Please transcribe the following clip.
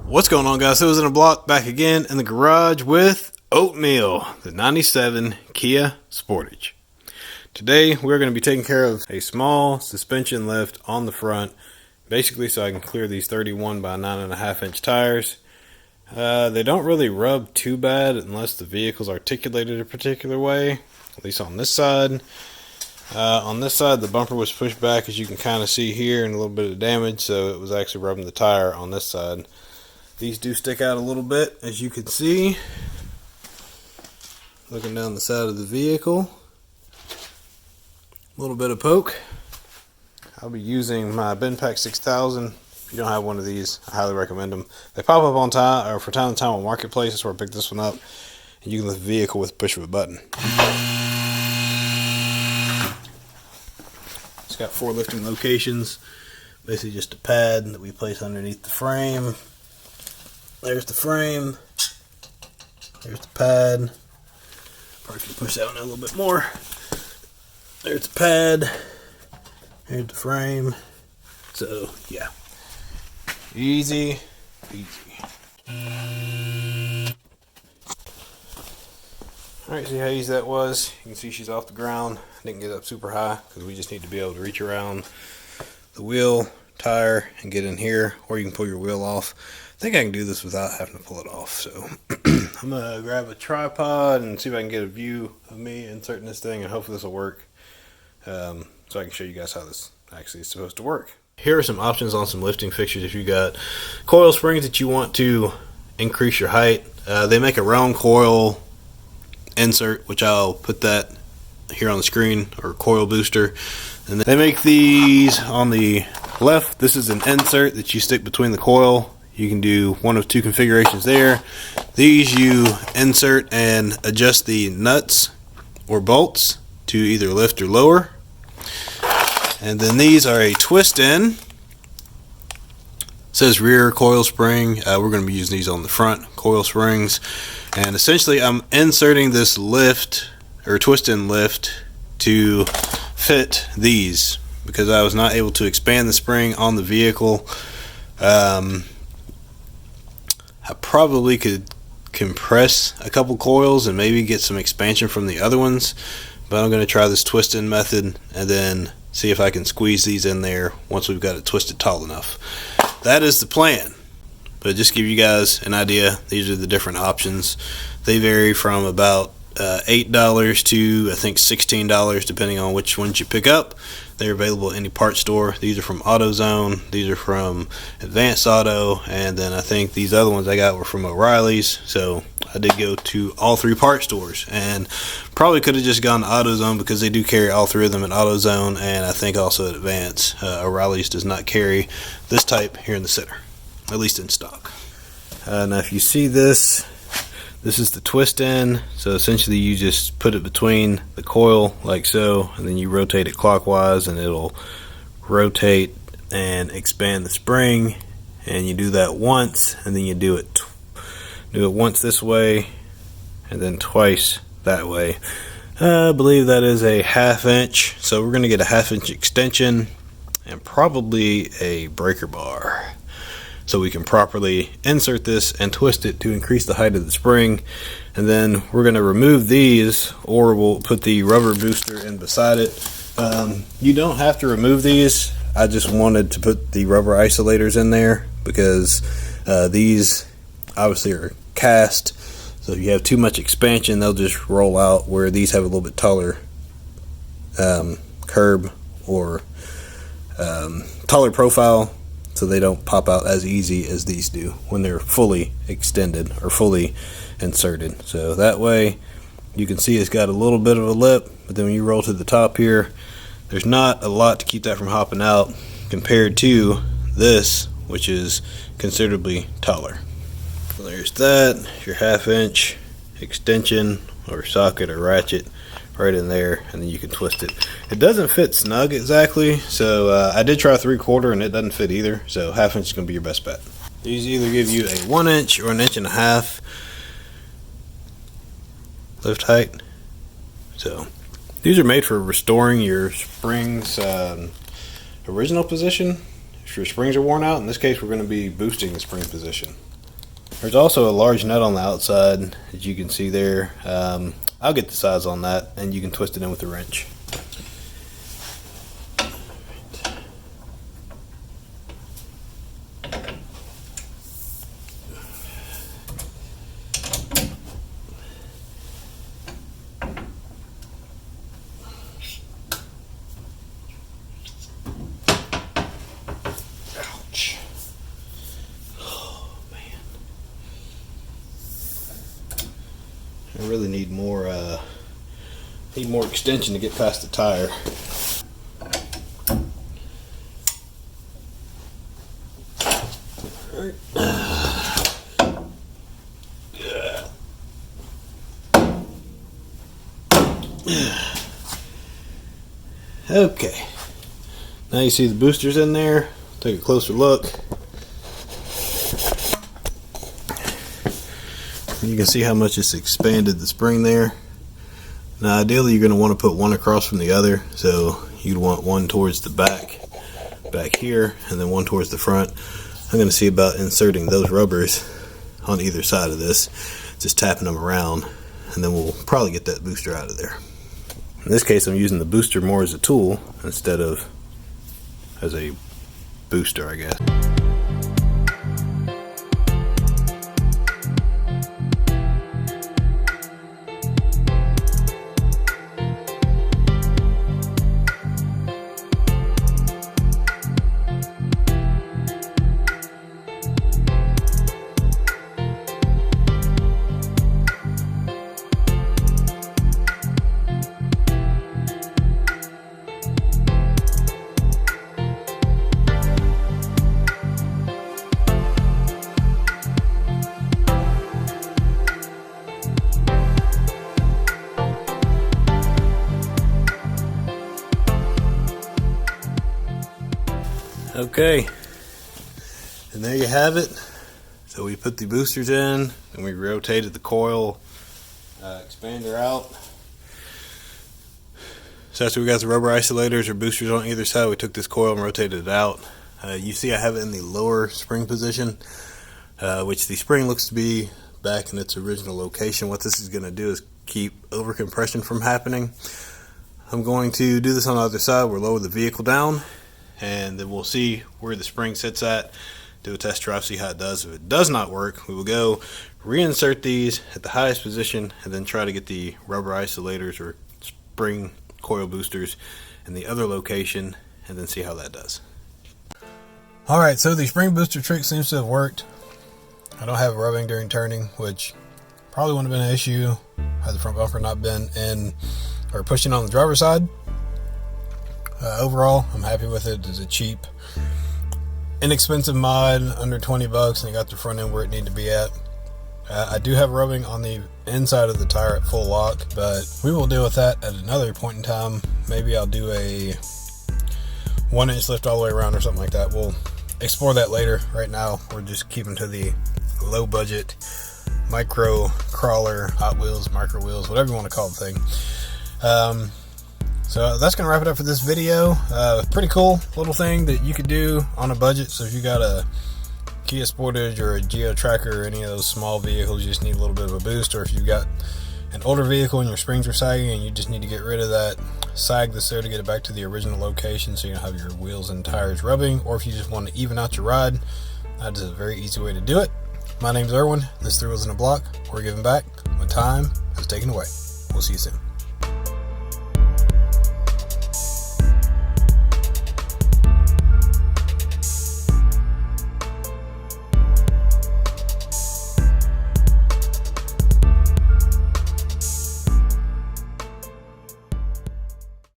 What's going on, guys? It was in a block back again in the garage with Oatmeal, the 97 Kia Sportage. Today we're going to be taking care of a small suspension lift on the front, basically so I can clear these 31 by 9.5 inch tires. They don't really rub too bad unless the vehicle's articulated a particular way, at least on this side. On this side, the bumper was pushed back, as you can kind of see here, and a little bit of damage, so it was actually rubbing the tire on this side. These do stick out a little bit, as you can see. Looking down the side of the vehicle. A little bit of poke. I'll be using my Benpack 6000. If you don't have one of these, I highly recommend them. They pop up on time, or for time to time on Marketplace. That's where I picked this one up. And you can lift the vehicle with the push of a button. It's got 4 lifting locations. Basically just a pad that we place underneath the frame. There's the frame. There's the pad. Probably can push that one a little bit more. There's the pad. Here's the frame. So, yeah. Easy, easy. Alright, see how easy that was? You can see she's off the ground. Didn't get up super high because we just need to be able to reach around the wheel, tire, and get in here. Or you can pull your wheel off. I think I can do this without having to pull it off. So I'm going to grab a tripod and see if I can get a view of me inserting this thing, and hopefully this will work. So I can show you guys how this actually is supposed to work. Here are some options on some lifting fixtures if you got coil springs that you want to increase your height. They make a round coil insert, which I'll put that here on the screen, or coil booster. And they make these on the left. This is an insert that you stick between the coil. You can do one of 2 configurations there. These you insert and adjust the nuts or bolts to either lift or lower. And then these are a twist in. It says rear coil spring. We're going to be using these on the front coil springs. And essentially I'm inserting this lift or twist in lift to fit these because I was not able to expand the spring on the vehicle. I probably could compress a couple coils and maybe get some expansion from the other ones, but I'm going to try this twist in method and then see if I can squeeze these in there once we've got it twisted tall enough. That is the plan. But just to give you guys an idea, these are the different options. They vary from about $8 to I think $16 depending on which ones you pick up. They're available at any parts store. These are from AutoZone, these are from Advanced Auto, and then I think these other ones I got were from O'Reilly's. So I did go to all 3 parts stores, and probably could have just gone to AutoZone because they do carry all 3 of them at AutoZone, and I think also at Advance. O'Reilly's does not carry this type here in the center, at least in stock. Now if you see this is the twist in. So essentially you just put it between the coil like so, and then you rotate it clockwise and it'll rotate and expand the spring. And you do that once, and then you do it once this way and then twice that way. I believe that is a 1/2 inch, so we're going to get a 1/2 inch extension and probably a breaker bar, so we can properly insert this and twist it to increase the height of the spring. And then we're going to remove these, or we'll put the rubber booster in beside it. You don't have to remove these. I just wanted to put the rubber isolators in there because these obviously are cast, so if you have too much expansion they'll just roll out, where these have a little bit taller curb or taller profile, so they don't pop out as easy as these do when they're fully extended or fully inserted. So that way you can see it's got a little bit of a lip, but then when you roll to the top here, there's not a lot to keep that from hopping out compared to this, which is considerably taller. So there's that, your 1/2 inch extension or socket or ratchet right in there, and then you can twist it. It doesn't fit snug exactly, so I did try 3/4 and it doesn't fit either, so 1/2 inch is going to be your best bet. These either give you a 1 inch or 1.5 inch lift height. So these are made for restoring your springs original position. If your springs are worn out, in this case we're going to be boosting the spring position. There's also a large nut on the outside, as you can see there. I'll get the size on that, and you can twist it in with a wrench. I really need more extension to get past the tire. Okay, now you see the boosters in there. Take a closer look. You can see how much it's expanded the spring there. Now ideally you're going to want to put one across from the other, so you'd want one towards the back here, and then one towards the front. I'm going to see about inserting those rubbers on either side of this, just tapping them around, and then we'll probably get that booster out of there. In this case I'm using the booster more as a tool instead of as a booster, I guess. Okay, and there you have it. So we put the boosters in, and we rotated the coil expander out. So after we got the rubber isolators or boosters on either side, we took this coil and rotated it out. You see I have it in the lower spring position, which the spring looks to be back in its original location. What this is going to do is keep over compression from happening. I'm going to do this on the other side. We'll lower the vehicle down, and then we'll see where the spring sits at, do a test drive, see how it does. If it does not work, we will go reinsert these at the highest position and then try to get the rubber isolators or spring coil boosters in the other location and then see how that does. Alright, so the spring booster trick seems to have worked. I don't have rubbing during turning, which probably wouldn't have been an issue had the front bumper not been in or pushing on the driver's side. Overall, I'm happy with it. It's a cheap, inexpensive mod, under 20 bucks, and it got the front end where it needed to be at. I do have rubbing on the inside of the tire at full lock, but we will deal with that at another point in time. Maybe I'll do a 1-inch lift all the way around or something like that. We'll explore that later. Right now, we're just keeping to the low budget micro crawler, Hot Wheels, micro wheels, whatever you want to call the thing. So that's going to wrap it up for this video. Pretty cool little thing that you could do on a budget. So if you got a Kia Sportage or a Geo Tracker or any of those small vehicles, you just need a little bit of a boost. Or if you've got an older vehicle and your springs are sagging and you just need to get rid of that sag that's there to get it back to the original location so you don't have your wheels and tires rubbing. Or if you just want to even out your ride, that is a very easy way to do it. My name's Erwin. This 3 Wheels in a Block. We're giving back when time is taken away. We'll see you soon.